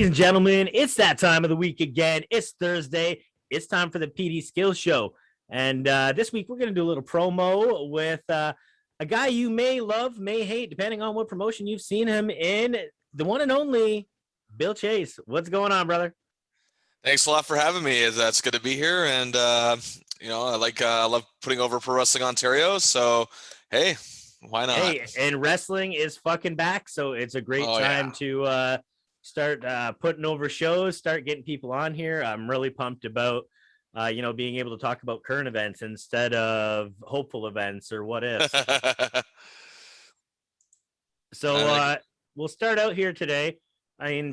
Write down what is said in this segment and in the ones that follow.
and gentlemen, it's that time of the week again. It's Thursday. It's time for the PD Skillz Show. And this week, we're going to do a little promo with a guy you may love, may hate, depending on what promotion you've seen him in. The one and only Bill Chase. What's going on, brother? Thanks a lot for having me. It's good to be here. And, I love putting over Pro Wrestling Ontario. So, hey, why not? Hey, and wrestling is fucking back. So it's a great time to start putting over shows, start getting people on here. I'm really pumped about, being able to talk about current events instead of hopeful events or what ifs. So we'll start out here today. I mean,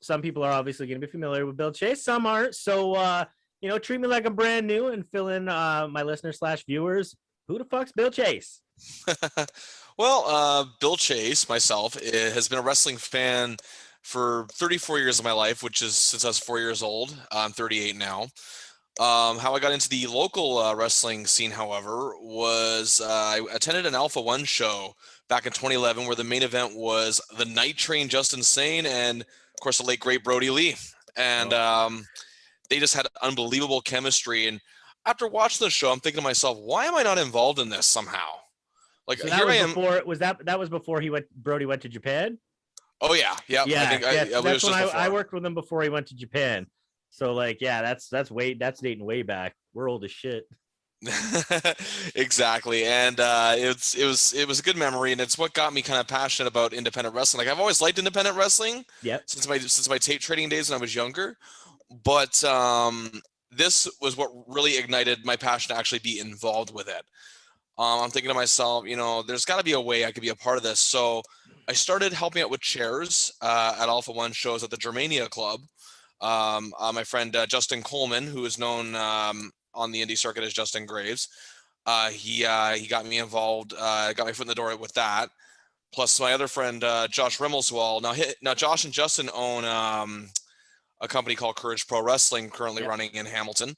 some people are obviously going to be familiar with Bill Chase. Some aren't. So, treat me like I'm brand new and fill in my listeners / viewers. Who the fuck's Bill Chase? Well, Bill Chase, myself, has been a wrestling fan for 34 years of my life, which is since I was 4 years old. I'm 38 now. How I got into the local wrestling scene, however, was I attended an Alpha One show back in 2011 where the main event was the Night Train Justin Sane and, of course, the late, great Brody Lee. And they just had unbelievable chemistry. And after watching the show, I'm thinking to myself, why am I not involved in this somehow? Like, so here I am. That was before Brody went to Japan? Oh, yeah. Yeah. That's when I worked with him before he went to Japan. So that's dating way back. We're old as shit. Exactly. And it was a good memory, and it's what got me kind of passionate about independent wrestling. Like, I've always liked independent wrestling. Yep. Since my tape trading days when I was younger. But this was what really ignited my passion to actually be involved with it. I'm thinking to myself, there's got to be a way I could be a part of this. So I started helping out with chairs at Alpha One shows at the Germania Club. My friend Justin Coleman, who is known on the indie circuit as Justin Graves, he got me involved, got my foot in the door with that. Plus my other friend Josh Rimmelswall. Now Josh and Justin own a company called Courage Pro Wrestling, currently running in Hamilton,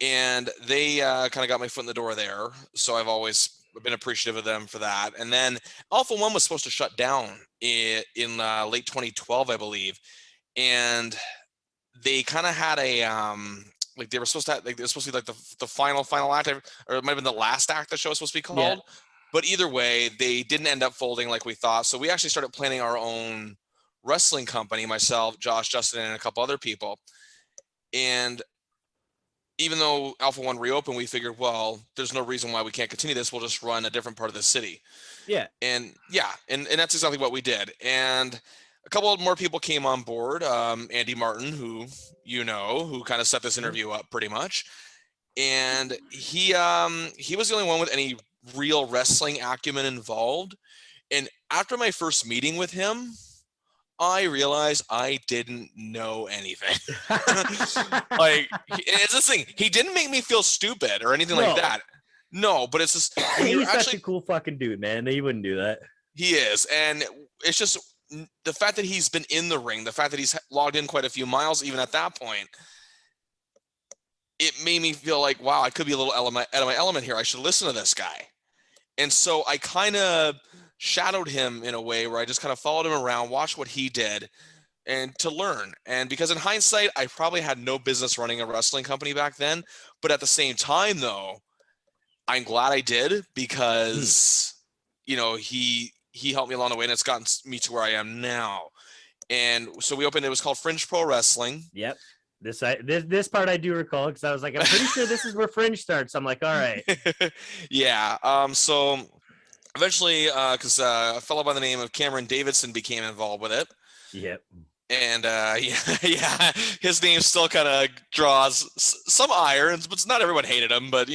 and they kind of got my foot in the door there. So I've always been appreciative of them for that. And then Alpha One was supposed to shut down in late 2012, I believe, and they kind of had a they were supposed to be the final act, or it might have been the last act the show was supposed to be called. Yeah. But either way, they didn't end up folding like we thought. So we actually started planning our own wrestling company, myself, Josh, Justin, and a couple other people. And even though Alpha One reopened, we figured, well, there's no reason why we can't continue this. We'll just run a different part of the city. Yeah. And that's exactly what we did. And a couple of more people came on board. Andy Martin, who kind of set this interview up pretty much. And he was the only one with any real wrestling acumen involved. And after my first meeting with him, I realized I didn't know anything. It's this thing. He didn't make me feel stupid or anything like that. No, but it's just he's such a cool fucking dude, man. He wouldn't do that. He is, and it's just the fact that he's been in the ring, the fact that he's logged in quite a few miles, even at that point, it made me feel like, wow, I could be a little out of my element here. I should listen to this guy. And so I kind of shadowed him in a way where I just kind of followed him around, watched what he did, and to learn. And because in hindsight, I probably had no business running a wrestling company back then. But at the same time, though, I'm glad I did because, he helped me along the way, and it's gotten me to where I am now. And so we opened, it was called Fringe Pro Wrestling. Yep. This part I do recall because I was like, I'm pretty sure this is where Fringe starts. I'm like, all right. Yeah. So eventually, because a fellow by the name of Cameron Davidson became involved with it. Yep. And his name still kind of draws some ire, but not everyone hated him. But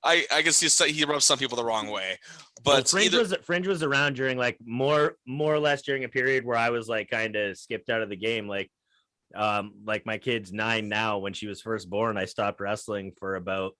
I can see he rubbed some people the wrong way. But Fringe was around during like more or less during a period where I was like kind of skipped out of the game. Like my kid's 9 now. When she was first born, I stopped wrestling for about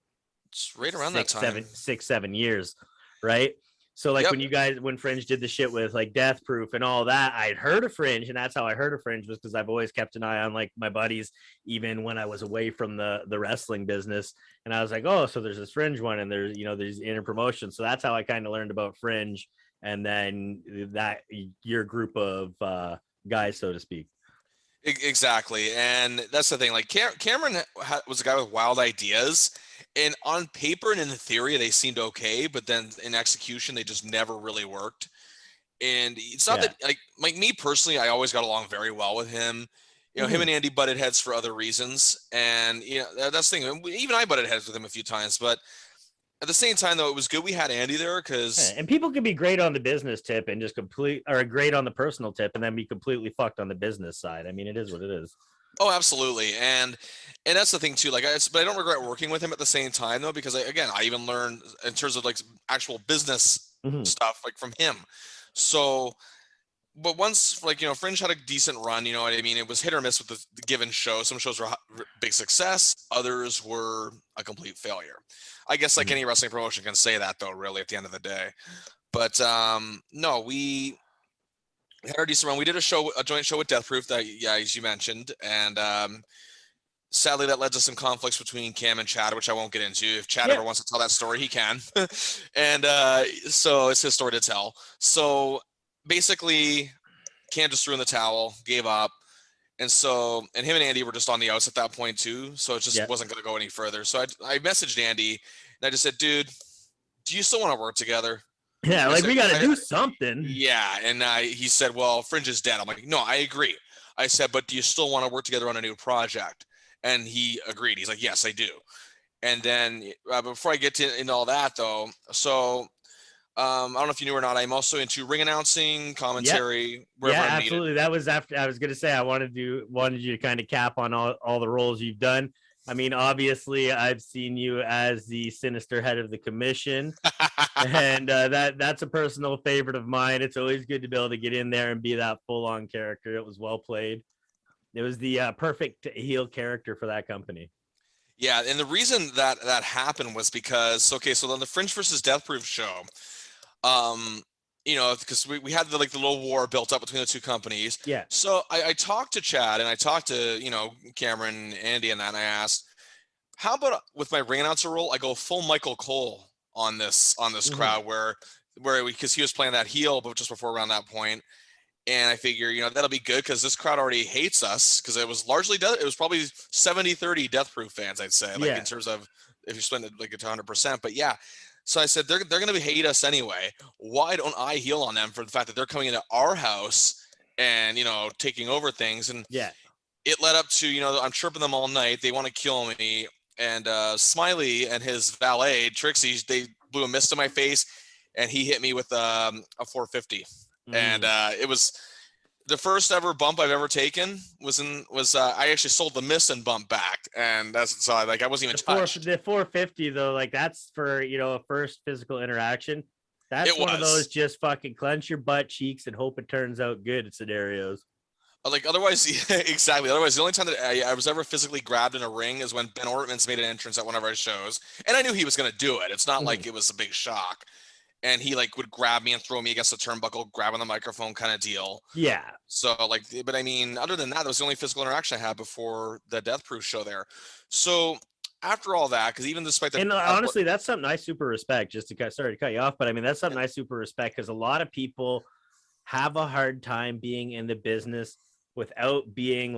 right around that time, 6-7 years, right? So like when Fringe did the shit with like Death Proof and all that, I'd heard of Fringe, and that's how I heard of Fringe, was because I've always kept an eye on like my buddies, even when I was away from the wrestling business. And I was like, oh, so there's this Fringe one, and there's there's inner promotion. So that's how I kind of learned about Fringe, and then that your group of guys, so to speak. Exactly, and that's the thing. Like Cameron was a guy with wild ideas, and on paper and in theory they seemed okay, but then in execution they just never really worked. And it's not Yeah. that like me personally, I always got along very well with him. You know, him and Andy butted heads for other reasons, and you know that's the thing. Even I butted heads with him a few times, but at the same time, though, it was good we had Andy there Yeah, because and people can be great on the business tip and just or great on the personal tip and then be completely fucked on the business side. I mean, it is what it is. oh, absolutely, and that's the thing too. Like, but I don't regret working with him at the same time though, because again, I even learned in terms of like actual business stuff like from him. So but once like Fringe had a decent run, you know what I mean, it was hit or miss with the given show. Some shows were big success, others were a complete failure. I guess like any wrestling promotion can say that though, really, at the end of the day. But no, we had our decent run. We did a joint show with Death Proof that, yeah, as you mentioned, and sadly that led to some conflicts between Cam and Chad, which I won't get into. If Chad ever wants to tell that story, he can. And so it's his story to tell. So basically Cam just threw in the towel, gave up. And him and Andy were just on the outs at that point too. So it just wasn't going to go any further. So I messaged Andy and I just said, dude, do you still want to work together? Yeah, like we got to do something. Yeah. And he said, well, Fringe is dead. I'm like, no, I agree. I said, but do you still want to work together on a new project? And he agreed. He's like, yes, I do. And then before I get into all that though, so I don't know if you knew or not, I'm also into ring announcing, commentary, wherever I'm absolutely needed. That was after I was going to say I wanted you to kind of cap on all the roles you've done. I mean, obviously I've seen you as the sinister head of the commission. And that's a personal favorite of mine. It's always good to be able to get in there and be that full-on character. It was well played. It was the perfect heel character for that company. Yeah, and the reason that happened was because so on the Fringe versus Death Proof show, because we had the little war built up between the two companies. Yeah. So I talked to Chad and I talked to Cameron, Andy, and that, and I asked, how about with my ring announcer role, I go full Michael Cole on this crowd where because he was playing that heel, but just before around that point. And I figure, that'll be good because this crowd already hates us because it was largely it was probably 70-30 Death Proof fans, I'd say, in terms of if you split it like 100%. But yeah, so I said they're going to hate us anyway. Why don't I heal on them for the fact that they're coming into our house and taking over things? And it led up to I'm chirping them all night. They want to kill me. And Smiley and his valet Trixie, they blew a mist in my face, and he hit me with a 450. And it was the first ever bump I've ever taken. I actually sold the miss and bump back, and that's so I wasn't even touched. The 450 though, like that's for a first physical interaction. That's one of those just fucking clench your butt cheeks and hope it turns out good scenarios. Otherwise, exactly. Otherwise, the only time that I was ever physically grabbed in a ring is when Ben Ortman's made an entrance at one of our shows, and I knew he was going to do it. It's not like it was a big shock. And he would grab me and throw me against the turnbuckle, grabbing the microphone kind of deal. Yeah. So but I mean, other than that, that was the only physical interaction I had before the Death Proof show there. So after all that, because even despite and honestly, that's something I super respect. Just to sorry to cut you off, but I mean that's something I super respect because a lot of people have a hard time being in the business without being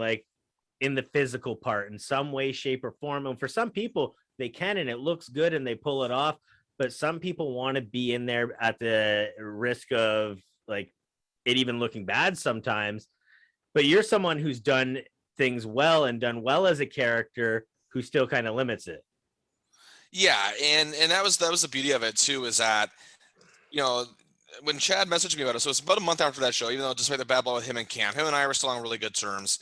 in the physical part in some way, shape, or form. And for some people, they can, and it looks good, and they pull it off. But some people want to be in there at the risk of it even looking bad sometimes. But you're someone who's done things well and done well as a character who still kind of limits it. Yeah, and that was the beauty of it too, is that when Chad messaged me about it, so it's about a month after that show, even though despite the bad blood with him and Cam, him and I were still on really good terms.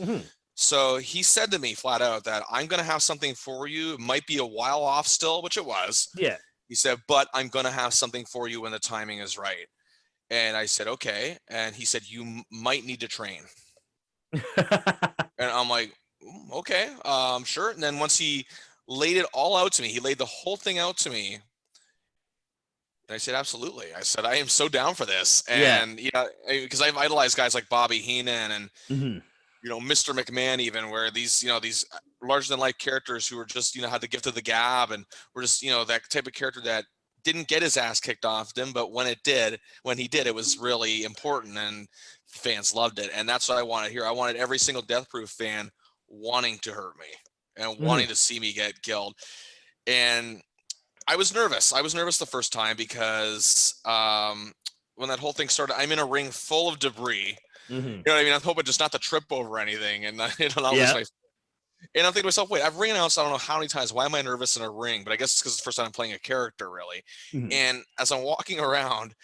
So he said to me flat out that I'm going to have something for you. It might be a while off still, which it was. Yeah. He said, but I'm going to have something for you when the timing is right. And I said, okay. And he said, you might need to train. And I'm like, okay, sure. And then once he laid it all out to me, he laid the whole thing out to me. And I said, absolutely. I said, I am so down for this. And, because I've idolized guys like Bobby Heenan and, Mr. McMahon, even where these larger than life characters who were just, had the gift of the gab and were just, that type of character that didn't get his ass kicked off him, but when he did, it was really important, and fans loved it. And that's what I wanted here. I wanted every single Death Proof fan wanting to hurt me and wanting to see me get killed. And I was nervous. I was nervous the first time because when that whole thing started, I'm in a ring full of debris. You know what I mean? I'm hoping just not to trip over anything and not lose my. And I'm thinking to myself, wait, I've ring announced I don't know how many times. Why am I nervous in a ring? But I guess it's because it's the first time I'm playing a character, really. And as I'm walking around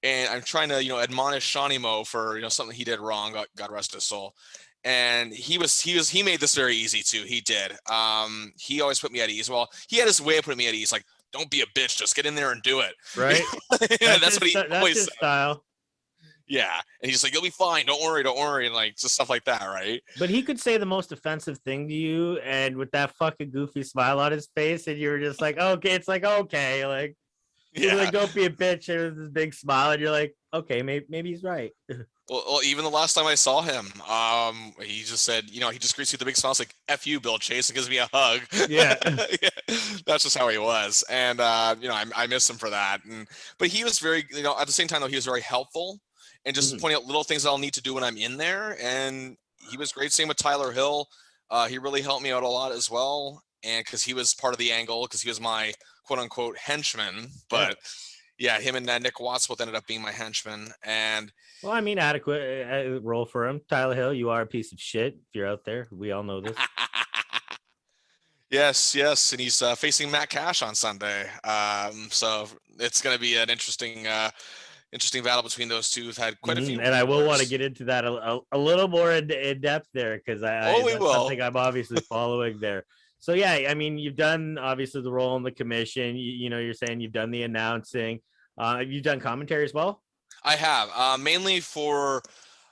and I'm trying to, admonish Shawnee Mo for, something he did wrong, God rest his soul. And he made this very easy too. He did. He always put me at ease. Well, he had his way of putting me at ease. Like, don't be a bitch. Just get in there and do it. Right. That's what he always said. Style. Yeah. And he's like, you'll be fine. Don't worry. And like, just stuff like that. Right. But he could say the most offensive thing to you. And with that fucking goofy smile on his face. And you were just like, okay, it's like, okay. Like, you're like, don't be a bitch. And with this big smile. And you're like, okay, maybe he's right. Well, even the last time I saw him, he just said, he just greets you with a big smile. It's like, F you, Bill Chase, and gives me a hug. Yeah. That's just how he was. And, I miss him for that. But he was very, at the same time, though, he was very helpful and just pointing out little things I'll need to do when I'm in there. And he was great. Same with Tyler Hill. He really helped me out a lot as well. And because he was part of the angle, because he was my quote unquote henchman. But yeah, him and Nick Watts both ended up being my henchmen. And well, I mean, adequate role for him. Tyler Hill, you are a piece of shit if you're out there. We all know this. Yes. And he's facing Matt Cash on Sunday. So it's going to be an interesting battle between those two. We've had quite a few. And I will want to get into that a little more in depth there because we will. Something I'm obviously following there. So, yeah, I mean, you've done obviously the role in the commission. You're saying you've done the announcing. You've done commentary as well? I have, mainly for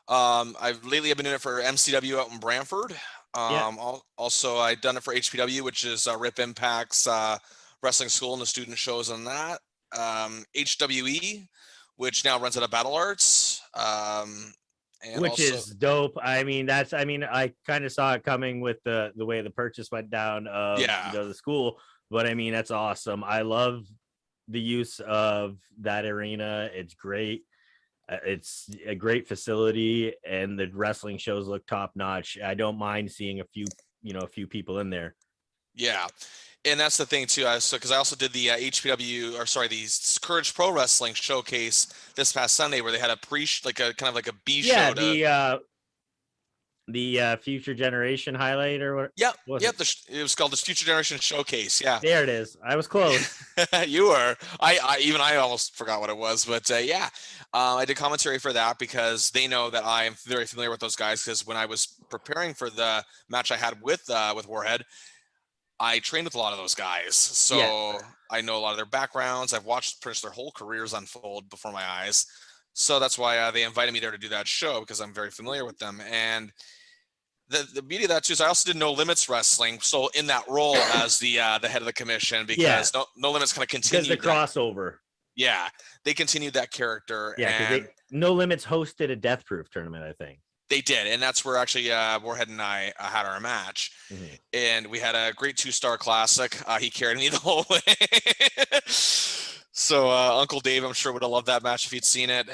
I've been doing it for MCW out in Brantford. Also, I've done it for HPW, which is Rip Impact's wrestling school and the student shows on that. HWE, which now runs out of Battle Arts. Which is dope. I mean, I kind of saw it coming with the way the purchase went down of the school, but I mean, that's awesome. I love the use of that arena. It's great. It's a great facility, and the wrestling shows look top notch. I don't mind seeing a few people in there. Yeah. And that's the thing too. Because I also did the the Courage Pro Wrestling showcase this past Sunday, where they had a kind of like a B show. The Future Generation highlight or what? Yep. It was called the Future Generation Showcase. Yeah. There it is. I was close. You were. I almost forgot what it was, but I did commentary for that because they know that I am very familiar with those guys. Because when I was preparing for the match I had with Warhead, I trained with a lot of those guys, so I know a lot of their backgrounds. I've watched pretty much their whole careers unfold before my eyes. So that's why they invited me there to do that show, because I'm very familiar with them. And the beauty of that too is I also did No Limits Wrestling, so in that role as the head of the commission, because No Limits kind of continued because the crossover. Yeah, they continued that character. Yeah, because No Limits hosted a Death Proof tournament, I think. They did, and that's where actually Warhead and I had our match, and we had a great 2-star classic. He carried me the whole way. So Uncle Dave, I'm sure, would have loved that match if he'd seen it.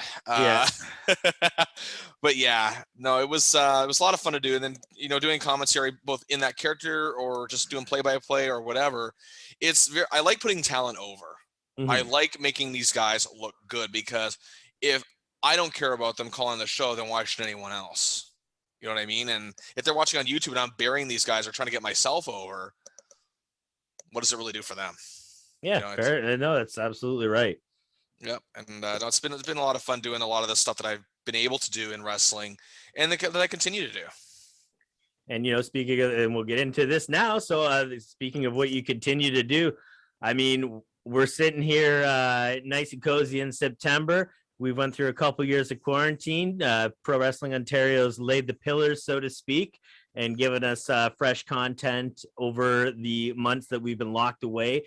But yeah, no, it was a lot of fun to do, and then doing commentary both in that character or just doing play-by-play or whatever. I like putting talent over. I like making these guys look good, because if I don't care about them calling the show, then why should anyone else? You know what I mean? And if they're watching on YouTube and I'm burying these guys or trying to get myself over, what does it really do for them? Yeah, fair. No, that's absolutely right. Yep. And it's been a lot of fun doing a lot of the stuff that I've been able to do in wrestling, and that I continue to do. And speaking of, and we'll get into this now. So speaking of what you continue to do, I mean, we're sitting here nice and cozy in September. We went through a couple years of quarantine. Pro Wrestling Ontario's laid the pillars, so to speak, and given us fresh content over the months that we've been locked away.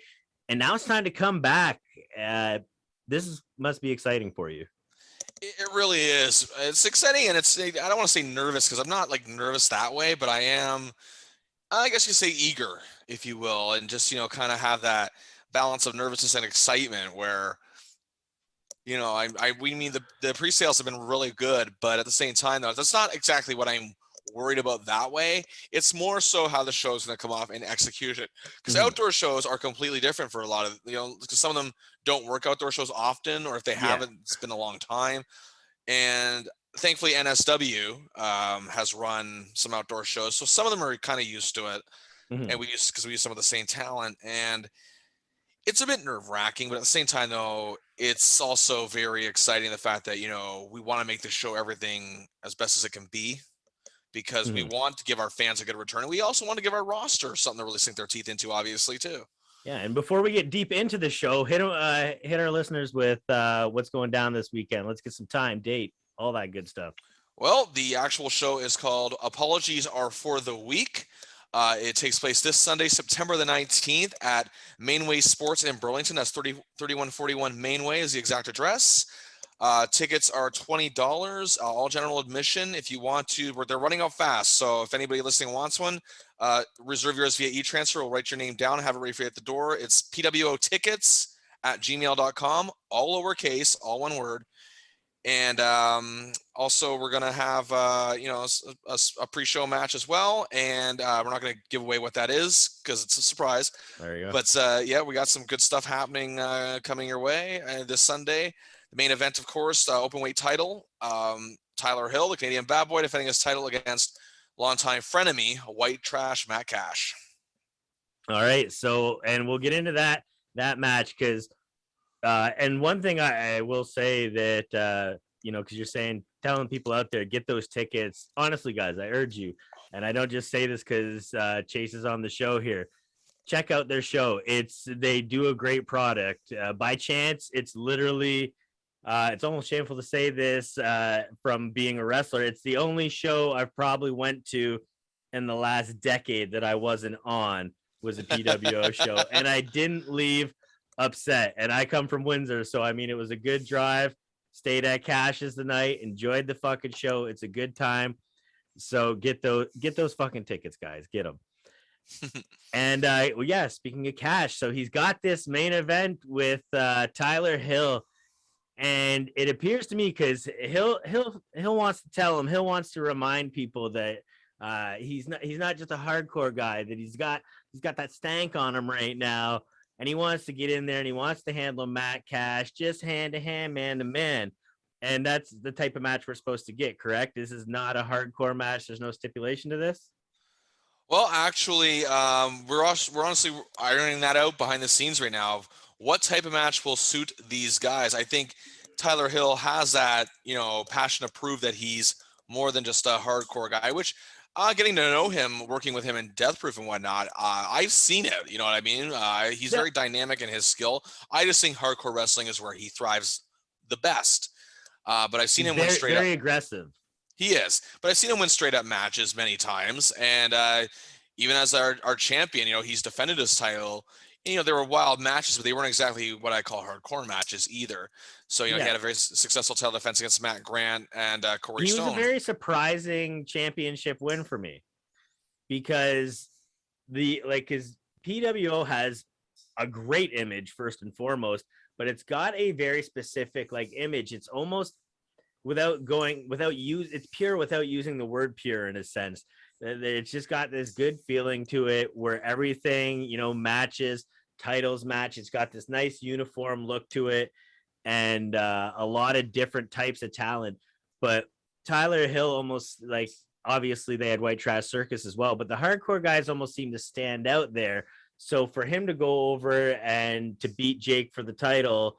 And now it's time to come back. Must be exciting for you. It really is. It's exciting, and I don't want to say nervous, because I'm not like nervous that way, but I am, I guess you say eager, if you will, and just kind of have that balance of nervousness and excitement where, you know, we mean the pre-sales have been really good, but at the same time, though, that's not exactly what I'm worried about that way. It's more so how the show is going to come off and execute it. Because outdoor shows are completely different for a lot of, you know, because some of them don't work outdoor shows often, or if they haven't, it's been a long time. And thankfully, NSW has run some outdoor shows, so some of them are kind of used to it. And we use some of the same talent, and it's a bit nerve-wracking, but at the same time, though, it's also very exciting, the fact that, you know, we want to make the show everything as best as it can be, because we want to give our fans a good return, and we also want to give our roster something to really sink their teeth into, obviously, too. Yeah, and before we get deep into the show, hit our listeners with what's going down this weekend. Let's get some time, date, all that good stuff. Well, the actual show is called Apologies Are for the Week. It takes place this Sunday, September the 19th at Mainway Sports in Burlington. That's 3141 Mainway is the exact address. Tickets are $20, all general admission. If you want to, they're running out fast. So if anybody listening wants one, reserve yours via e-transfer. We'll write your name down, have it ready for you at the door. It's pwotickets@gmail.com, all lowercase, all one word. And also, we're going to have, you know, a pre-show match as well. And we're not going to give away what that is because it's a surprise. There you go. But, yeah, we got some good stuff happening coming your way this Sunday. The main event, of course, open weight title. Tyler Hill, the Canadian bad boy, defending his title against longtime frenemy, White Trash Matt Cash. All right. So, and we'll get into that match because and one thing I will say that, you know, because you're saying, telling people out there, get those tickets. Honestly, guys, I urge you. And I don't just say this because Chase is on the show here. Check out their show. They do a great product. By chance, it's literally, it's almost shameful to say this from being a wrestler. It's the only show I've probably went to in the last decade that I wasn't on was a PWO show. And I didn't leave upset. And I come from Windsor, so I mean, it was a good drive. Stayed at Cash's the night, enjoyed the fucking show. It's a good time. So get those fucking tickets, guys. Get them. And well, yeah, speaking of Cash, so he's got this main event with Tyler Hill, and it appears to me because Hill wants to tell him, Hill wants to remind people that he's not just a hardcore guy, that he's got that stank on him right now. And he wants to get in there and he wants to handle Matt Cash just hand to hand, man to man. And that's the type of match we're supposed to get, correct? This is not a hardcore match. There's no stipulation to this. Well, actually, we're honestly ironing that out behind the scenes right now. What type of match will suit these guys? I think Tyler Hill has that, you know, passion to prove that he's more than just a hardcore guy, which getting to know him, working with him in Death Proof and whatnot, I've seen it. You know what I mean? He's very dynamic in his skill. I just think hardcore wrestling is where he thrives the best. But I've seen him win straight up. Very aggressive. He is, but I've seen him win straight up matches many times. And even as our champion, you know, he's defended his title. And, you know, there were wild matches, but they weren't exactly what I call hardcore matches either. So, you know, he had a very successful title defense against Matt Grant and Corey Stone. He was a very surprising championship win for me because his PWO has a great image first and foremost, but it's got a very specific image. It's almost it's pure without using the word pure in a sense. It's just got this good feeling to it where everything, you know, matches, titles match. It's got this nice uniform look to it and a lot of different types of talent. But Tyler Hill almost obviously they had White Trash Circus as well, but the hardcore guys almost seem to stand out there. So for him to go over and to beat Jake for the title,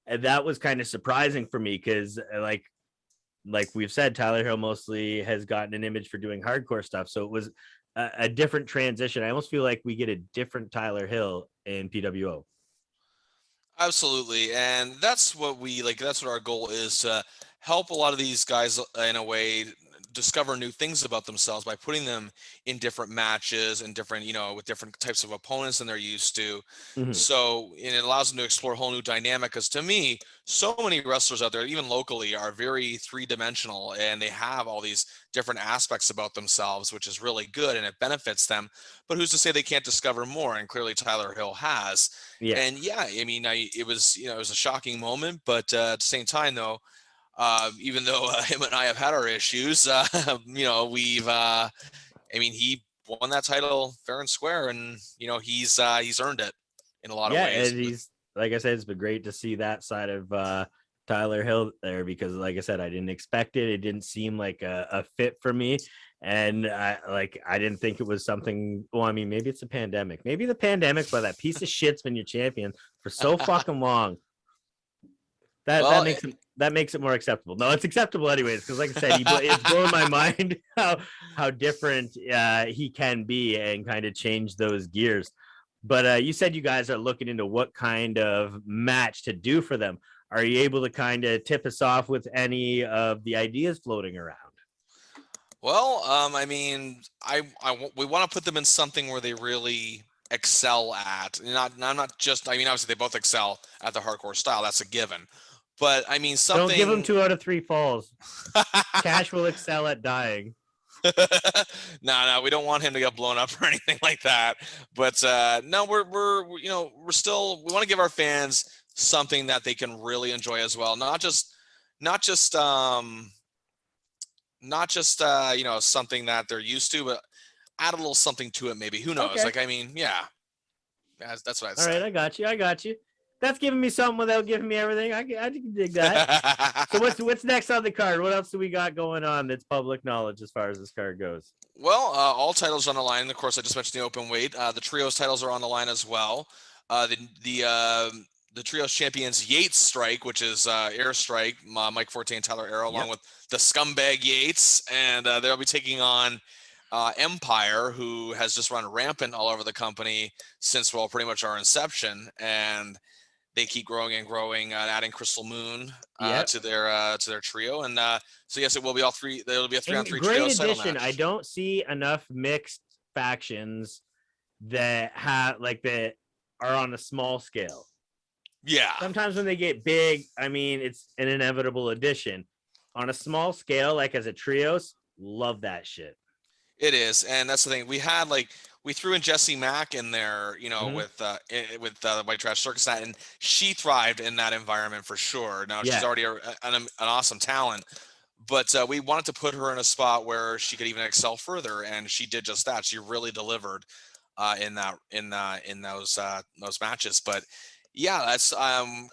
that was kind of surprising for me because like we've said, Tyler Hill mostly has gotten an image for doing hardcore stuff. So it was a different transition. I almost feel like we get a different Tyler Hill in PWO. Absolutely. And that's what that's what our goal is, to help a lot of these guys in a way discover new things about themselves by putting them in different matches and different, with different types of opponents than they're used to. Mhm. So, and it allows them to explore a whole new dynamic. Because to me, so many wrestlers out there, even locally, are very three-dimensional, and they have all these different aspects about themselves, which is really good and it benefits them. But who's to say they can't discover more? And clearly Tyler Hill has. Yeah. And yeah, I mean, it was, it was a shocking moment, but at the same time, though, even though him and I have had our issues, we've, I mean, he won that title fair and square, and he's earned it in a lot of Yeah, ways. and he's, like I said, it's been great to see that side of Tyler Hill there, because like I said, I didn't expect it. It didn't seem like a fit for me. And I didn't think it was something. Well, I mean, maybe it's a pandemic. Maybe the pandemic, but that piece of shit's been your champion for so fucking long. That Well, that makes it more acceptable. No, it's acceptable anyways, because like I said, it's blown my mind how different he can be and kind of change those gears. But you said you guys are looking into what kind of match to do for them. Are you able to kind of tip us off with any of the ideas floating around? well, I mean, we want to put them in something where they really excel at. Not just. I mean, obviously they both excel at the hardcore style. That's a given. But I mean, Don't give them something. 2 out of 3 falls. Cash will excel at dying. No, we don't want him to get blown up or anything like that. But no, we're still, we want to give our fans something that they can really enjoy as well. Not just something that they're used to, but add a little something to it. Maybe, who knows? Okay. Like, I mean, yeah, that's what I'd All say. right, I got you. I got you. That's giving me something without giving me everything. I can dig that. So what's next on the card? What else do we got going on that's public knowledge as far as this card goes? Well, all titles are on the line. Of course, I just mentioned the open weight. The trios titles are on the line as well. The trios champions Yates strike, which is Air Strike, Mike Forte and Tyler Arrow, along with the scumbag Yates, and they'll be taking on Empire, who has just run rampant all over the company since, well, pretty much our inception, and they keep growing and growing, adding Crystal Moon to their trio, and so yes, it will be all three. There will be a 3-on-3 trio title match. I don't see enough mixed factions that that are on a small scale. Yeah. Sometimes when they get big, I mean, it's an inevitable addition. On a small scale, like as a trios, love that shit. It is, and that's the thing. We threw in Jessie Mack in there, with the White Trash Circus, and she thrived in that environment for sure. Now she's already an awesome talent, but we wanted to put her in a spot where she could even excel further, and she did just that. She really delivered in those matches. But yeah, that's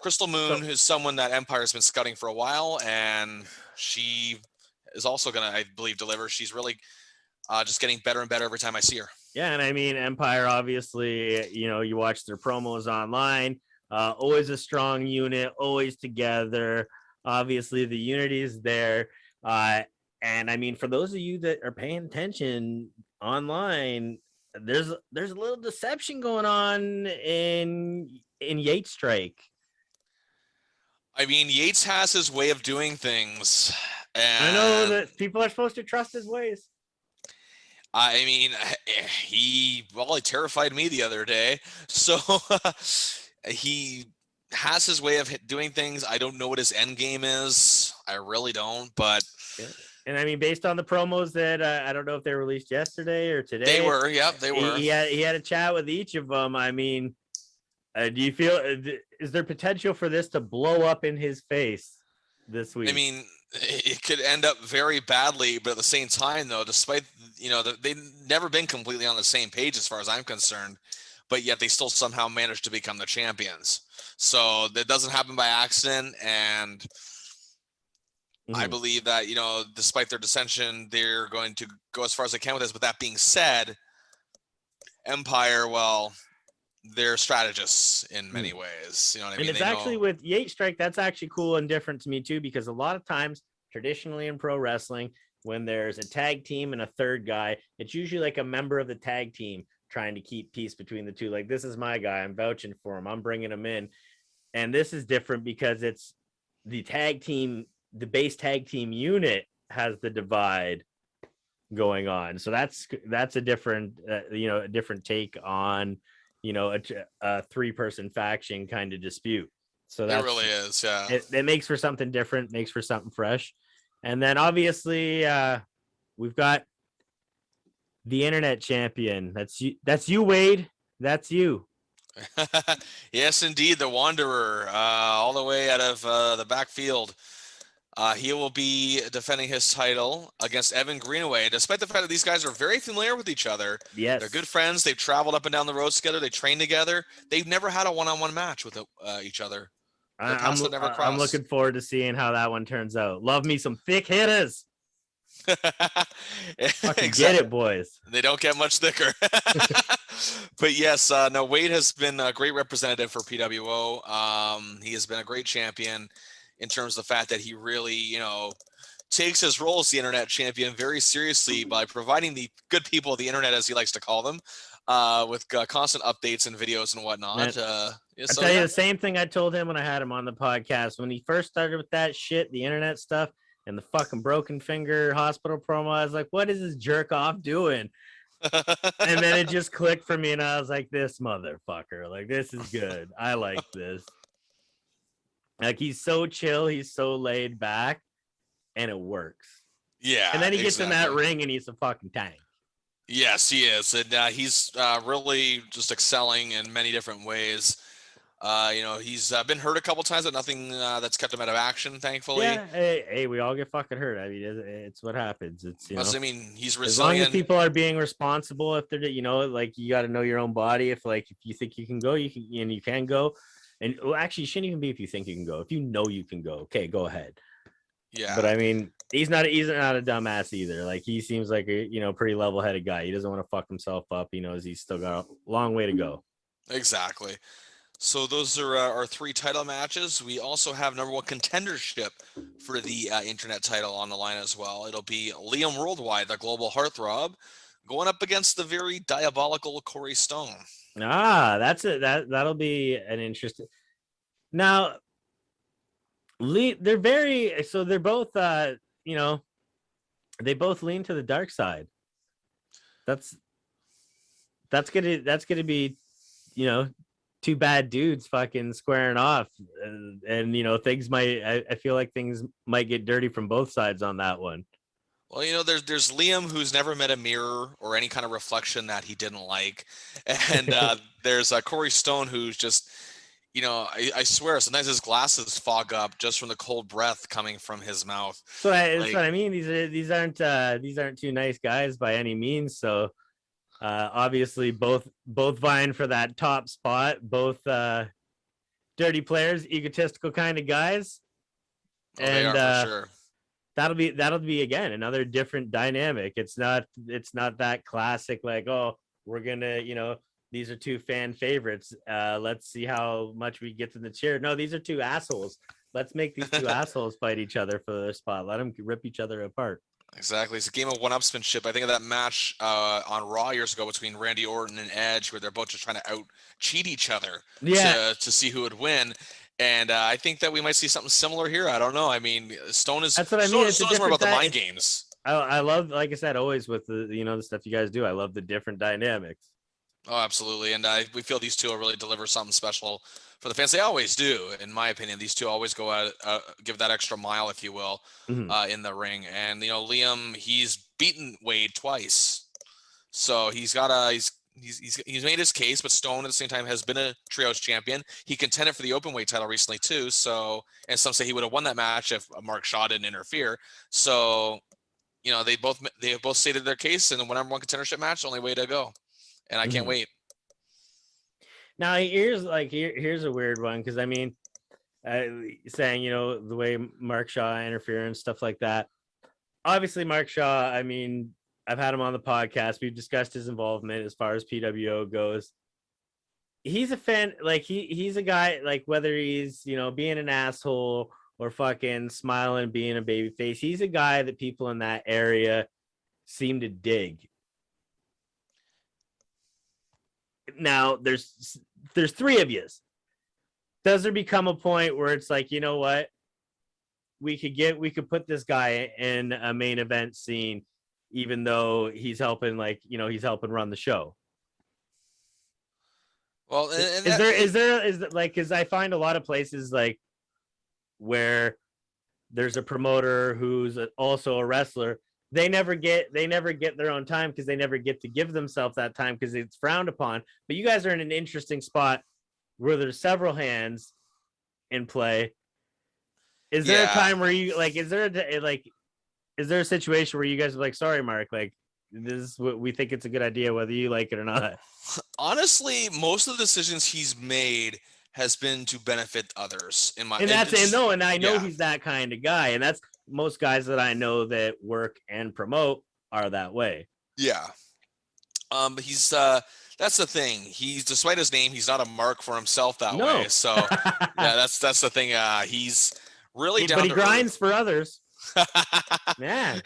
Crystal Moon, who's someone that Empire's been scouting for a while, and she is also gonna, I believe, deliver. She's really just getting better and better every time I see her. Yeah, and I mean, Empire, obviously, you watch their promos online, always a strong unit, always together. Obviously, the unity is there. And I mean, for those of you that are paying attention online, there's a little deception going on in Yates Strike. I mean, Yates has his way of doing things. And I know that people are supposed to trust his ways. I mean, he terrified me the other day. So he has his way of doing things. I don't know what his end game is. I really don't. But and I mean, based on the promos that I don't know if they were released yesterday or today. They were. Yep, they were. He had a chat with each of them. I mean, do you feel is there potential for this to blow up in his face this week? I mean, it could end up very badly, but at the same time, though, despite they've never been completely on the same page as far as I'm concerned, but yet they still somehow managed to become the champions. So that doesn't happen by accident, and I believe that despite their dissension, they're going to go as far as they can with this. But that being said, Empire, well, they're strategists in many ways. You know what I mean? And it's actually with Yates Strike, that's actually cool and different to me too, because a lot of times traditionally in pro wrestling, when there's a tag team and a third guy, it's usually like a member of the tag team trying to keep peace between the two. Like, this is my guy, I'm vouching for him, I'm bringing him in. And this is different because it's the tag team, the base tag team unit has the divide going on. So that's a different, a different take on, a 3-person faction kind of dispute. So It really is, yeah. It makes for something different, makes for something fresh. And then obviously we've got the internet champion. That's you, Wade. That's you. Yes, indeed, the Wanderer, all the way out of the backfield. He will be defending his title against Evan Greenaway, despite the fact that these guys are very familiar with each other. Yes. They're good friends. They've traveled up and down the road together. They train together. They've never had a one-on-one match with each other. Their paths have never crossed. I'm looking forward to seeing how that one turns out. Love me some thick hitters. Fucking get it, boys. They don't get much thicker. But yes, no, Wade has been a great representative for PWO. He has been a great champion in terms of the fact that he really, takes his role as the internet champion very seriously by providing the good people of the internet, as he likes to call them, with constant updates and videos and whatnot. I'll tell you the same thing I told him when I had him on the podcast. When he first started with that shit, the internet stuff, and the fucking broken finger hospital promo, I was like, what is this jerk off doing? And then it just clicked for me, and I was like, this motherfucker, like, this is good. I like this. Like, he's so chill, he's so laid back, and it works. Yeah. And then he gets in that ring and he's a fucking tank. Yes, he is. And he's really just excelling in many different ways. He's been hurt a couple times, but nothing that's kept him out of action, thankfully. Yeah, hey, we all get fucking hurt. I mean, it's what happens. It's I mean, he's resilient. As long as people are being responsible, if they're, like, you got to know your own body. If you think you can go, you can, and you can go. And actually, it shouldn't even be if you think you can go. If you know you can go, okay, go ahead. Yeah. But I mean, he's not a dumbass either. Like, he seems like a pretty level-headed guy. He doesn't want to fuck himself up. He knows he's still got a long way to go. Exactly. So those are our 3 title matches. We also have number 1 contendership for the internet title on the line as well. It'll be Liam Worldwide, the global heartthrob, going up against the very diabolical Corey Stone. That's it. That'll be an interesting. Now, they're both they both lean to the dark side. That's gonna be, 2 bad dudes fucking squaring off, and things I feel like things might get dirty from both sides on that one. Well, there's Liam, who's never met a mirror or any kind of reflection that he didn't like, and there's Corey Stone, who's just, I swear sometimes his glasses fog up just from the cold breath coming from his mouth. So that's what I mean. These aren't 2 nice guys by any means. So obviously both vying for that top spot, both dirty players, egotistical kind of guys. Oh, and they are for sure. That'll be again another different dynamic. It's not that classic, like, oh, we're gonna, these are 2 fan favorites. Let's see how much we get to the chair. No, these are 2 assholes. Let's make these 2 assholes fight each other for their spot. Let them rip each other apart. Exactly. It's a game of one-upsmanship. I think of that match on Raw years ago between Randy Orton and Edge, where they're both just trying to out-cheat each other to see who would win. And I think that we might see something similar here. I don't know. I mean, Stone is more about the mind games. I love, like I said, always with the the stuff you guys do. I love the different dynamics. Oh, absolutely. And we feel these 2 will really deliver something special for the fans. They always do, in my opinion. These 2 always go out, give that extra mile, if you will, in the ring. And Liam, he's beaten Wade twice, so he's made his case. But Stone, at the same time, has been a trios champion. He contended for the open weight title recently too. So, and some say he would have won that match if Mark Shaw didn't interfere. So, they have both stated their case, and the number 1 contendership match, only way to go. And I can't wait. Now here's a weird one, because I mean, saying the way Mark Shaw interfered and stuff like that. Obviously, Mark Shaw. I mean, I've had him on the podcast. We've discussed his involvement as far as PWO goes. He's a fan. Like he's a guy. Like whether he's being an asshole or fucking smiling, being a baby face, he's a guy that people in that area seem to dig. Now there's 3 of yous. Does there become a point where it's like, you know what, we could put this guy in a main event scene, even though he's helping, like, he's helping run the show. Well, Is that like, because I find a lot of places like where there's a promoter who's also a wrestler, they never get their own time because they never get to give themselves that time because it's frowned upon. But you guys are in an interesting spot where there's several hands in play. Is there a time where you like? Is there a situation where you guys are like, sorry, Mark, like this is what we think it's a good idea, whether you like it or not? Honestly, most of the decisions he's made has been to benefit others. And I know he's that kind of guy, and that's most guys that I know that work and promote are that way. Yeah. But he's that's the thing. He's, despite his name, he's not a mark for himself that way. So yeah, that's the thing. He's really down. But he grinds for others. Yeah.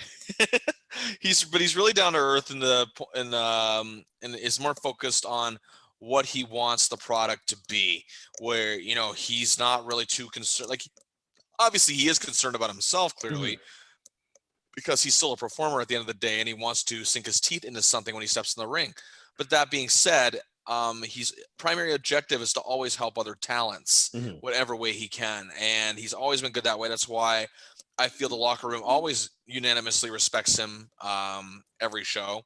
He's really down to earth and is more focused on what he wants the product to be, where he's not really too concerned. Like, obviously he is concerned about himself, clearly, because he's still a performer at the end of the day, and he wants to sink his teeth into something when he steps in the ring. But that being said, his primary objective is to always help other talents whatever way he can, and he's always been good that way. That's why I feel the locker room always unanimously respects him every show.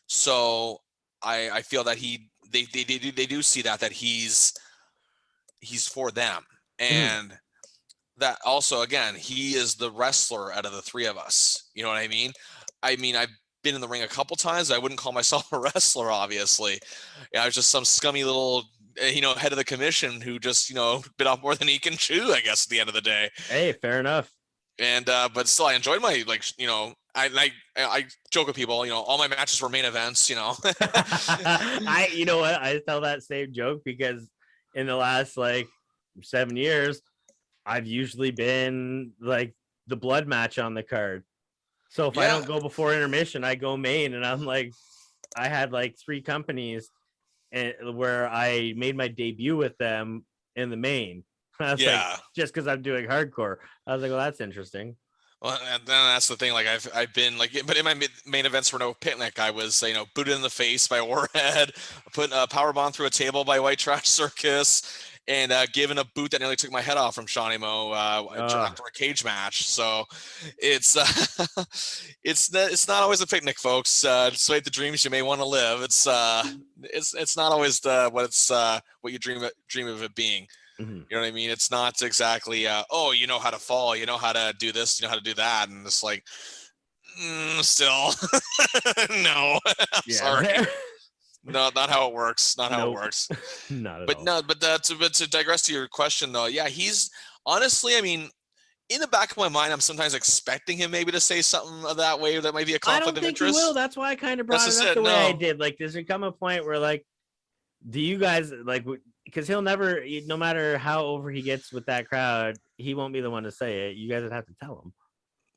So I feel that they do see that he's for them. And that also, again, he is the wrestler out of the three of us. You know what I mean? I've been in the ring a couple times. I wouldn't call myself a wrestler, obviously. I was just some scummy little head of the commission who just bit off more than he can chew, I guess, at the end of the day. Hey, fair enough. And but still, I enjoyed my, I joke with people, all my matches were main events, I tell that same joke because in the last 7 years, I've usually been like the blood match on the card. So if I don't go before intermission, I go main, and I'm like, I had 3 companies where I made my debut with them in the main. I was like, just because I'm doing hardcore. I was like, well, that's interesting. Well, and then that's the thing. Like I've been but in my main events were no picnic. I was booted in the face by Warhead, put a power bomb through a table by White Trash Circus, and given a boot that nearly took my head off from Shawnee Mo after a cage match. So it's it's not always a picnic, folks. Despite the dreams you may want to live, it's not always what you dream of it being. You know what I mean? It's not exactly, you know how to fall, you know how to do this, you know how to do that. And it's like, still, no, sorry. No, not how it works. Not how it works. Not at but all. No, but to digress to your question though, yeah, he's honestly, in the back of my mind, I'm sometimes expecting him maybe to say something of that way that might be a conflict of interest. I don't think he will. That's why I kind of brought it up the way I did. Like, does there come a point where do you guys because he'll never, no matter how over he gets with that crowd, he won't be the one to say it. You guys would have to tell him.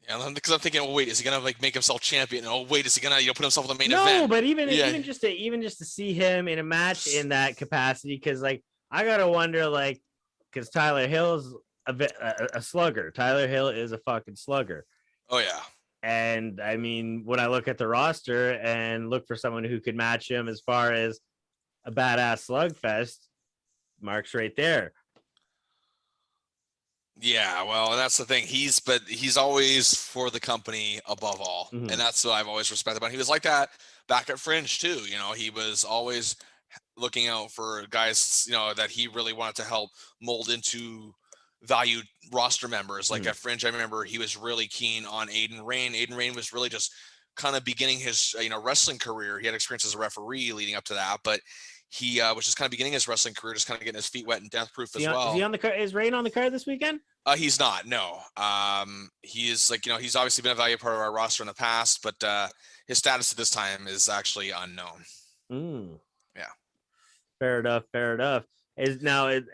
Yeah, because I'm thinking, oh wait, is he gonna make himself champion? Oh wait, is he gonna put himself in the main event? No, but even just to see him in a match in that capacity, because I gotta wonder, because Tyler Hill's a slugger. Tyler Hill is a fucking slugger. Oh yeah. And when I look at the roster and look for someone who could match him as far as a badass slugfest, Mark's right there. Yeah, well, that's the thing. He's always for the company above all, and that's what I've always respected about him. He was like that back at Fringe too. He was always looking out for guys, that he really wanted to help mold into valued roster members. Like at Fringe, I remember he was really keen on Aiden Rain. Aiden Rain was really just kind of beginning his wrestling career. He had experience as a referee leading up to that, but he was just kind of beginning his wrestling career, just kind of getting his feet wet in Death Proof as well. Is he on the card? Is Rain on the card this weekend? He's not. No. He is he's obviously been a valuable part of our roster in the past, but his status at this time is actually unknown. Yeah. Fair enough. Is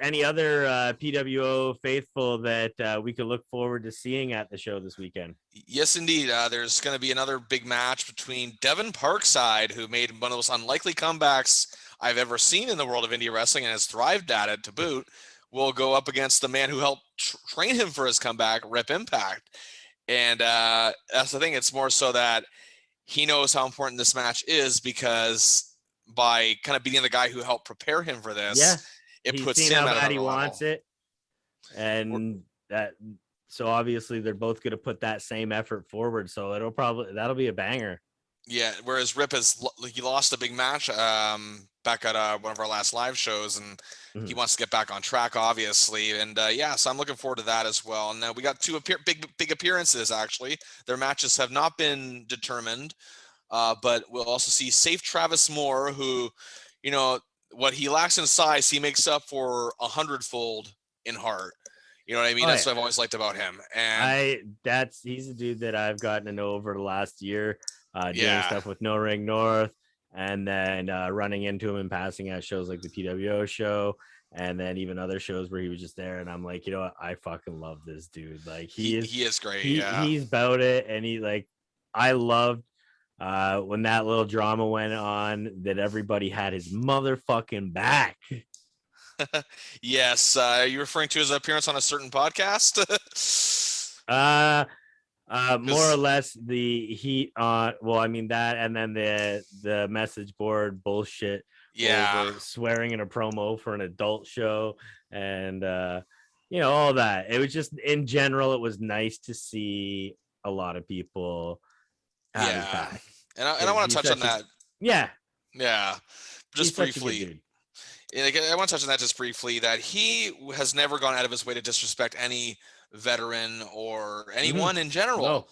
any other PWO faithful that we could look forward to seeing at the show this weekend? Yes, indeed. There's going to be another big match between Devin Parkside, who made one of those unlikely comebacks I've ever seen in the world of indie wrestling and has thrived at it to boot, will go up against the man who helped train him for his comeback, Rip Impact. And that's the thing. It's more so that he knows how important this match is because by kind of beating the guy who helped prepare him for Yeah, this, it he's puts seen him how at bad another he level. wants it, and that. So obviously they're both going to put that same effort forward. So that'll be a banger. Yeah, whereas Rip he lost a big match back at one of our last live shows, and he wants to get back on track, obviously. And yeah, so I'm looking forward to that as well. And we got two big appearances actually. Their matches have not been determined, but we'll also see Safe Travis Moore, who, you know, what he lacks in size, he makes up for 100-fold in heart. You know what I mean? That's what I've always liked about him. And he's a dude that I've gotten to know over the last year, doing yeah, stuff with No Ring North, and then running into him and passing at shows like the PWO show, and then even other shows where he was just there. And I'm like, you know what? I fucking love this dude. Like he is great. Yeah. he's about it, and I loved when that little drama went on that everybody had his motherfucking back. Yes. Are you referring to his appearance on a certain podcast? More or less the heat on. Well, I mean that, and then the message board bullshit. Yeah. Over swearing in a promo for an adult show, and all that. It was just in general, it was nice to see a lot of people have his back. And I want to touch on that. Yeah. Just briefly. I want to touch on that just briefly, that he has never gone out of his way to disrespect any veteran or anyone in general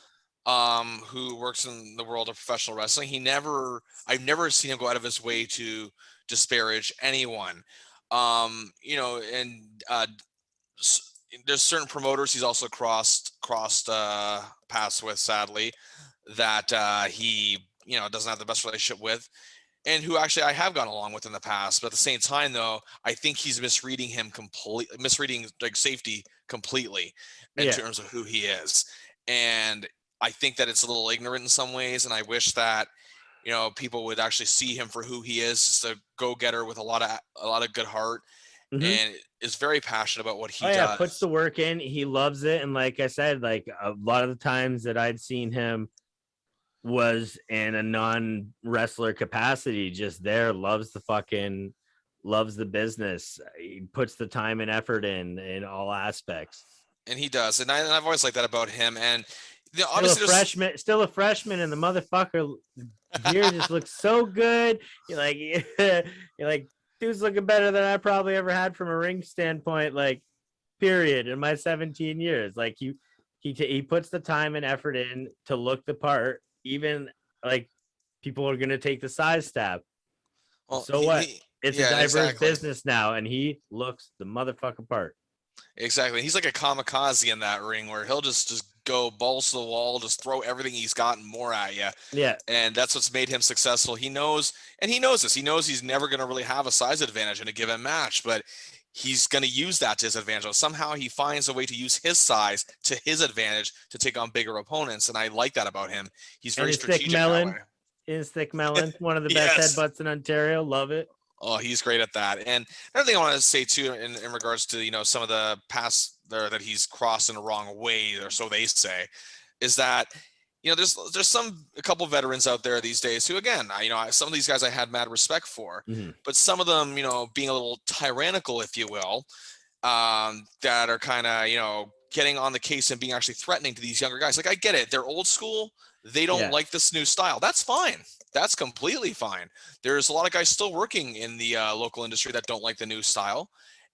who works in the world of professional wrestling. I've never seen him go out of his way to disparage anyone. There's certain promoters he's also crossed paths with, sadly, that he doesn't have the best relationship with, and who actually I have gone along with in the past. But at the same time, though, I think he's misreading like safety completely in terms of who he is. And I think that it's a little ignorant in some ways. And I wish that, people would actually see him for who he is, just a go-getter with a lot of good heart, and is very passionate about what he does. Puts the work in. He loves it. And like I said, like a lot of the times that I'd seen him was in a non-wrestler capacity, just there, loves the business. He puts the time and effort in all aspects. And he does. And I've always liked that about him. And obviously still a freshman, and the motherfucker gear just looks so good. You're like, dude's looking better than I probably ever had from a ring standpoint, like, period, in my 17 years. Like he puts the time and effort in to look the part. Even like people are going to take the size stab. Well, so what? It's a diverse business now, and he looks the motherfucking part. Exactly. He's like a kamikaze in that ring, where he'll just go balls to the wall, just throw everything he's got and more at you. Yeah. And that's what's made him successful. He knows this. He knows he's never going to really have a size advantage in a given match, but he's going to use that to his advantage. Somehow he finds a way to use his size to his advantage to take on bigger opponents. And I like that about him. He's very strategic. Thick melon, one of the best headbutts in Ontario. Love it. Oh, he's great at that. And another thing I want to say too, in regards to, some of the past there that he's crossed in the wrong way, or so they say, is that, there's a couple veterans out there these days who, again, some of these guys I had mad respect for, but some of them, being a little tyrannical, if you will, that are kind of, getting on the case and being actually threatening to these younger guys. Like, I get it. They're old school. They don't like this new style. That's fine. That's completely fine. There's a lot of guys still working in the local industry that don't like the new style.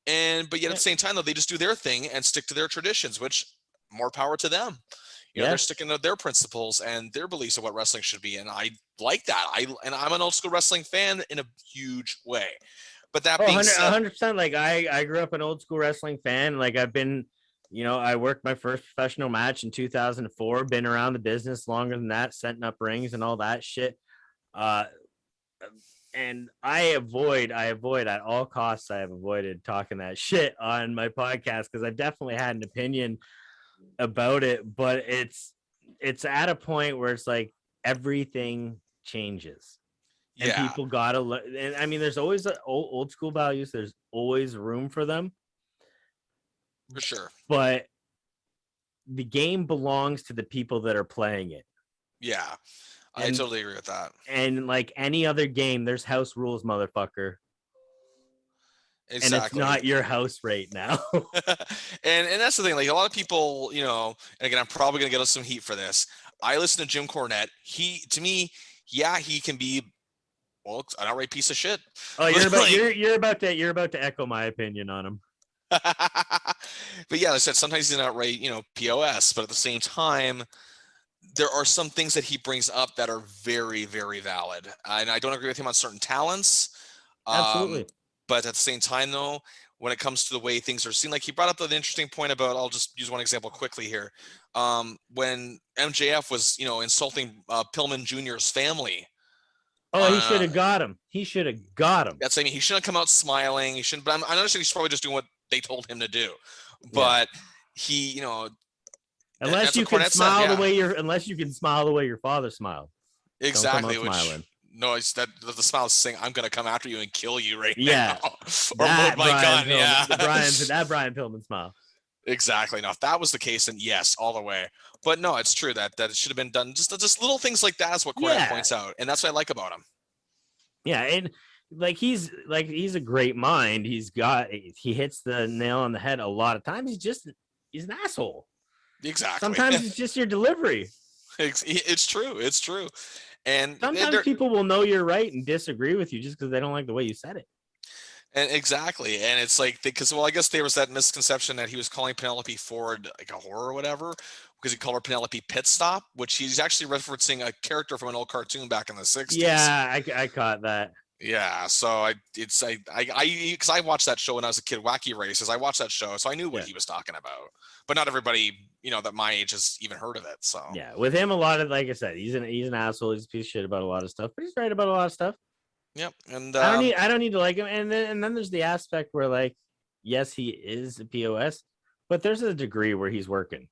But yet at the same time, though, they just do their thing and stick to their traditions, which more power to them. They're sticking to their principles and their beliefs of what wrestling should be. And I like that. I'm an old school wrestling fan in a huge way. But that being said, 100%. Like I grew up an old school wrestling fan. Like I've been, I worked my first professional match in 2004, been around the business longer than that, setting up rings and all that shit. And I avoid at all costs. I have avoided talking that shit on my podcast because I've definitely had an opinion about it, but it's at a point where it's like everything changes, and people gotta look. And I mean, there's always old school values. There's always room for them, for sure. But the game belongs to the people that are playing it. Yeah. I totally agree with that. And like any other game, there's house rules, motherfucker. Exactly. And it's not your house right now. and that's the thing. Like a lot of people, you know, and again, I'm probably gonna get us some heat for this. I listen to Jim Cornette. To me, yeah, he can be, well, an outright piece of shit. Oh, you're about to echo my opinion on him. But yeah, like I said, sometimes he's an outright, you know, POS. But at the same time, there are some things that he brings up that are very, very valid. And I don't agree with him on certain talents. Absolutely. But at the same time, though, when it comes to the way things are seen, like he brought up the interesting point about, I'll just use one example quickly here. When MJF was, you know, insulting Pillman Jr.'s family. Oh, he should have got him. He should have got him. That's, I mean, he shouldn't come out smiling. He shouldn't, but I understand he's probably just doing what they told him to do. But he, you know, unless you can smile the way your father smiled. Exactly. Don't come out smiling. No, it's that the smile is saying, "I'm gonna come after you and kill you right now." Or load my gun. That Brian Pillman smile. Exactly. Now, if that was the case, then yes, all the way. But no, it's true that it should have been done. Just little things like that is what Cornette points out, and that's what I like about him. Yeah, and like he's a great mind. He hits the nail on the head a lot of times. He's an asshole. Exactly. Sometimes it's just your delivery. It's true. It's true. And sometimes people will know you're right and disagree with you just because they don't like the way you said it. And exactly. And it's like, because, well, I guess there was that misconception that he was calling Penelope Ford like a whore or whatever, because he called her Penelope Pit Stop, which he's actually referencing a character from an old cartoon back in the 60s. Yeah, I caught that. Yeah, so because I watched that show when I was a kid, Wacky Races. I watched that show, so I knew what he was talking about. But not everybody, you know, that my age has even heard of it. So yeah, with him, a lot of, like I said, he's an asshole. He's a piece of shit about a lot of stuff, but he's right about a lot of stuff. Yep, and I don't need to like him. And then there's the aspect where, like, yes, he is a POS, but there's a degree where he's working.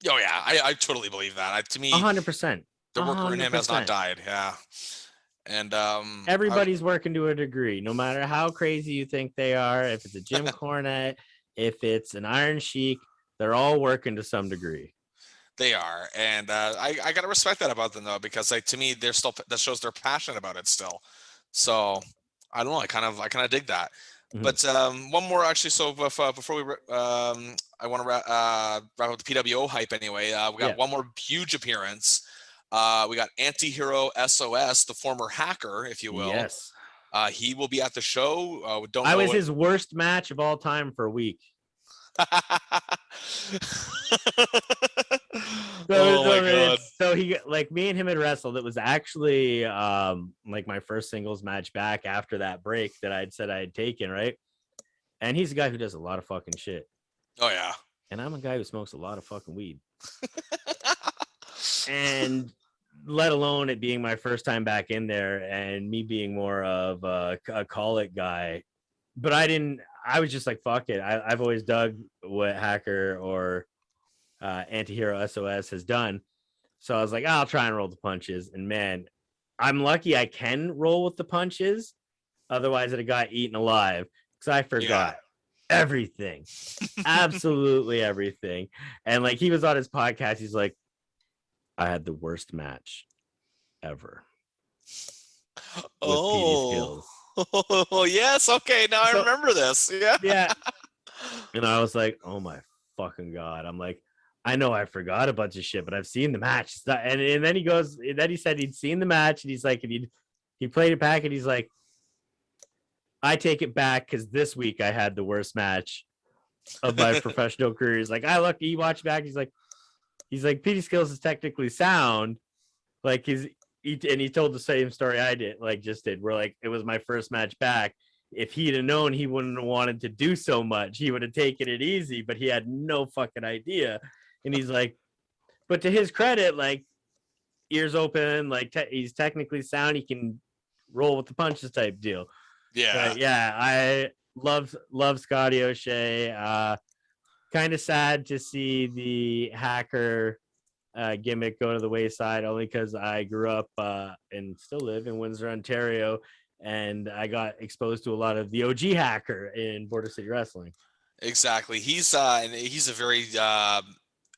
Oh yeah, I totally believe that. To me, 100%. The worker in him has not died. Yeah. And everybody's working to a degree, no matter how crazy you think they are. If it's a Jim Cornette, if it's an Iron Sheik, they're all working to some degree. They are, and I gotta respect that about them though, because like to me, they're still, that shows they're passionate about it still. So I don't know, I kind of dig that. Mm-hmm. But one more actually. So before we I want to wrap up the PWO hype anyway. We got one more huge appearance. We got Antihero SOS, the former hacker, if you will. Yes. He will be at the show. I was his worst match of all time for a week. So he, like, me and him had wrestled. It was actually like my first singles match back after that break that I'd said I had taken, right? And he's a guy who does a lot of fucking shit. Oh yeah. And I'm a guy who smokes a lot of fucking weed. And let alone it being my first time back in there and me being more of a call-it guy. But I was just like, fuck it. I've always dug what Hacker or Antihero SOS has done. So I was like, I'll try and roll the punches. And man, I'm lucky I can roll with the punches. Otherwise, I'd have got eaten alive because I forgot everything. Absolutely everything. And like, he was on his podcast. He's like, I had the worst match ever. Oh, yes. Okay. Now I remember this. Yeah. Yeah. And I was like, oh my fucking God. I'm like, I know I forgot a bunch of shit, but I've seen the match. And then he said he'd seen the match, and he's like, and he played it back, and he's like, I take it back because this week I had the worst match of my professional career. He's like, he watched back. He's like, Petey Skillz is technically sound. Like he told the same story I did, where like, it was my first match back. If he'd have known, he wouldn't have wanted to do so much. He would have taken it easy, but he had no fucking idea. And he's like, but to his credit, like, ears open, like he's technically sound. He can roll with the punches type deal. Yeah. But yeah. I love Scotty O'Shea. Kind of sad to see the hacker gimmick go to the wayside, only because I grew up and still live in Windsor, Ontario, and I got exposed to a lot of the OG hacker in Border City Wrestling. Exactly. He's a very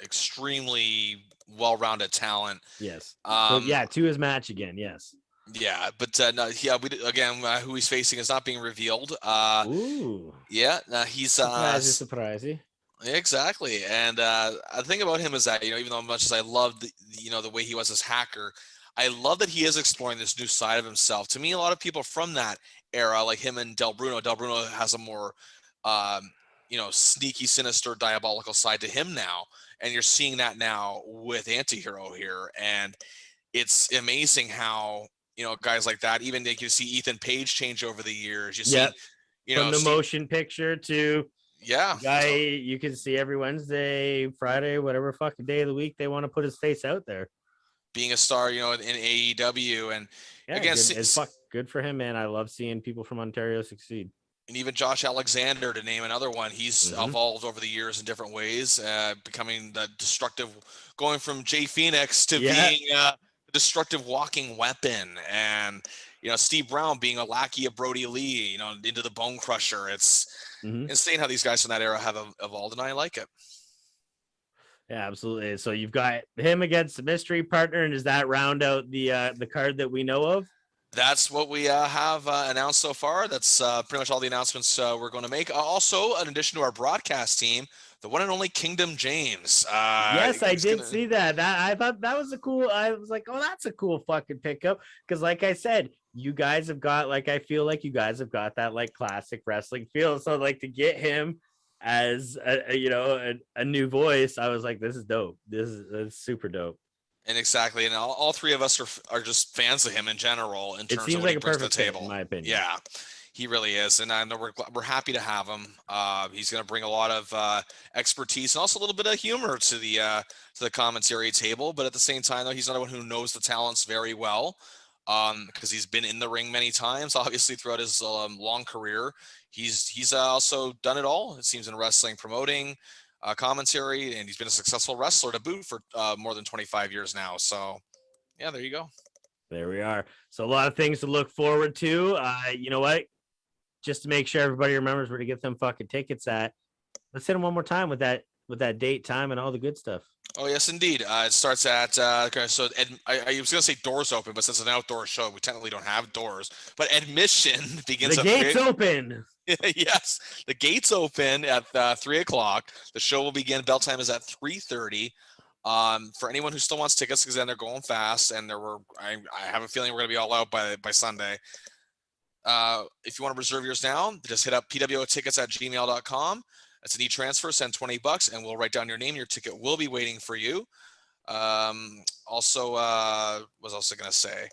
extremely well-rounded talent. Yes. So yeah, to his match again. Yes. Yeah, but no, yeah, again, who he's facing is not being revealed. Ooh. Yeah, he's Surprisey. exactly. And the thing about him is that, even though much as I love the way he was as hacker, I love that he is exploring this new side of himself. To me, a lot of people from that era, like him and Del Bruno has a more sneaky, sinister, diabolical side to him now, and you're seeing that now with Antihero here, and it's amazing how guys like that, even like you see Ethan Page change over the years. You see, from the Steve, motion picture to guy you can see every Wednesday, Friday, whatever fucking day of the week they want to put his face out there. Being a star, in AEW, and again, it's good for him, man. I love seeing people from Ontario succeed. And even Josh Alexander, to name another one, he's evolved over the years in different ways, becoming the destructive, going from Jay Phoenix to being a destructive walking weapon, and Steve Brown being a lackey of Brody Lee, into the Bone Crusher. It's insane how these guys from that era have evolved, and I like it. Yeah, absolutely. So you've got him against the mystery partner, and does that round out the card that we know of? That's what we have announced so far. That's pretty much all the announcements we're going to make. Also, in addition to our broadcast team, the one and only Kingdom James. Yes, I did see that. I thought that was a cool. I was like, oh, that's a cool fucking pickup. Because, like I said, you guys have got I feel like you guys have got that classic wrestling feel. So to get him as a new voice, I was like, this is dope. This is super dope. And exactly, and all three of us are just fans of him in general in terms of what he brings to the table. In my opinion. Yeah, he really is, and I know we're happy to have him. He's going to bring a lot of expertise and also a little bit of humor to the commentary table. But at the same time, though, he's another one who knows the talents very well, because he's been in the ring many times. Obviously, throughout his long career, he's also done it all. It seems in wrestling, promoting. Commentary, and he's been a successful wrestler to boot for more than 25 years now. So yeah, there you go. There we are. So a lot of things to look forward to. You know what, just to make sure everybody remembers where to get them fucking tickets at, let's hit them one more time with that date, time, and all the good stuff. Oh yes, indeed. It starts at I was gonna say doors open, but since it's an outdoor show, we technically don't have doors. But admission begins. The gates open. Yes, the gates open at 3:00. The show will begin. Bell time is at 3:30. For anyone who still wants tickets, because then they're going fast, and I have a feeling we're gonna be all out by Sunday. If you want to reserve yours now, just hit up pwotickets@gmail.com. That's an e-transfer. Send $20, and we'll write down your name. Your ticket will be waiting for you. Also, what was I also gonna say?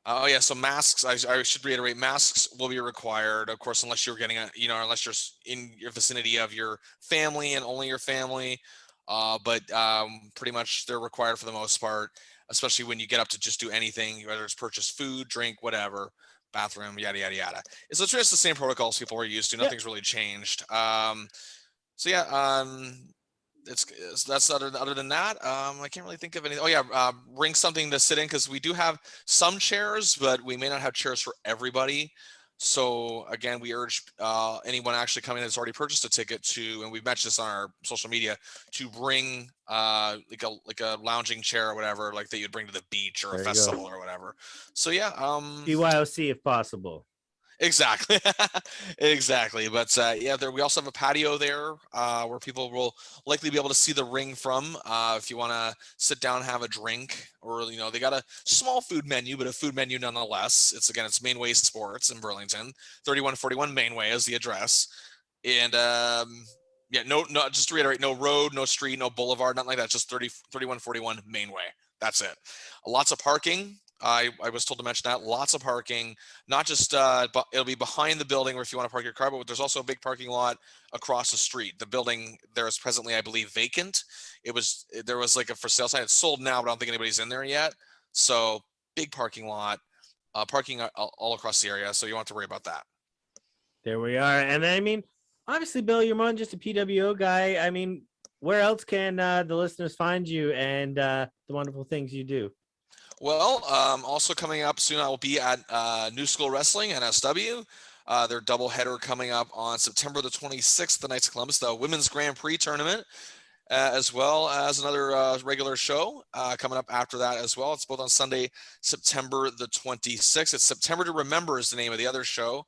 Oh yeah, so masks. I should reiterate, masks will be required, of course, unless you're getting unless you're in your vicinity of your family and only your family. But pretty much they're required for the most part, especially when you get up to just do anything, whether it's purchase food, drink, whatever, bathroom, yada yada yada. It's just the same protocols people are used to. Nothing's really changed. So yeah, that's other than that. I can't really think of anything. Oh yeah, bring something to sit in, because we do have some chairs, but we may not have chairs for everybody. So again, we urge anyone actually coming that's already purchased a ticket to, and we've mentioned this on our social media, to bring like a lounging chair or whatever, like that you'd bring to the beach or a festival or whatever. So yeah, BYOC if possible. Exactly. Exactly. But yeah, we also have a patio there where people will likely be able to see the ring from if you want to sit down and have a drink, or they got a small food menu, but a food menu nonetheless. It's Mainway Sports in Burlington. 3141 Mainway is the address. And yeah, no, just to reiterate, no road, no street, no boulevard, nothing like that. Just 3141 Mainway. That's it. Lots of parking. I was told to mention that. Lots of parking, not just but it'll be behind the building where if you want to park your car, but there's also a big parking lot across the street. The building there is presently, I believe, vacant. There was like a for sale sign. It's sold now, but I don't think anybody's in there yet. So big parking lot, parking all across the area. So you don't have to worry about that. There we are. And I mean, obviously, Bill, you're more than just a PWO guy. I mean, where else can the listeners find you and the wonderful things you do? Well, also coming up soon, I will be at New School Wrestling, NSW. Their doubleheader coming up on September the 26th, the Knights of Columbus, the Women's Grand Prix tournament. as well as another regular show coming up after that as well. It's both on Sunday, September the 26th. It's September to Remember is the name of the other show.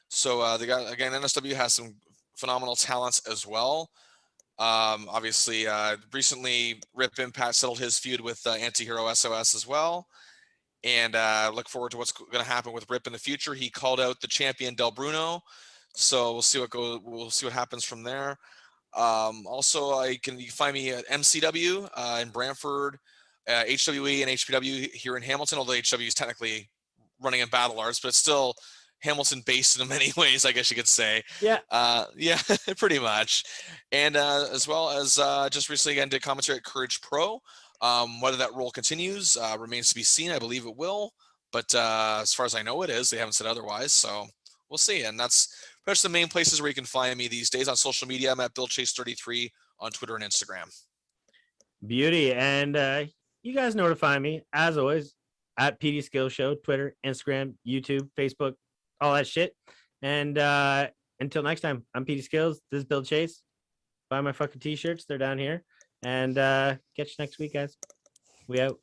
So they got, again, NSW has some phenomenal talents as well. Obviously, recently Rip Impact settled his feud with Antihero SOS as well. And look forward to what's going to happen with Rip in the future. He called out the champion Del Bruno, so we'll see what happens from there. Also, you can find me at MCW in Brantford, HWE and HPW here in Hamilton. Although HW is technically running in Battle Arts, but it's still Hamilton based in many ways, I guess you could say. Yeah. Yeah, pretty much. And as well as just recently again did commentary at Courage Pro. Whether that role continues remains to be seen. I believe it will, but as far as I know, it is. They haven't said otherwise, so we'll see. And that's pretty much the main places where you can find me these days on social media. I'm at BillChase33 on Twitter and Instagram. Beauty. And you guys know where to find me, as always, at PD Skillz Show, Twitter, Instagram, YouTube, Facebook, all that shit. And until next time, I'm PD Skillz. This is Bill Chase. Buy my fucking t-shirts. They're down here. And catch you next week, guys. We out.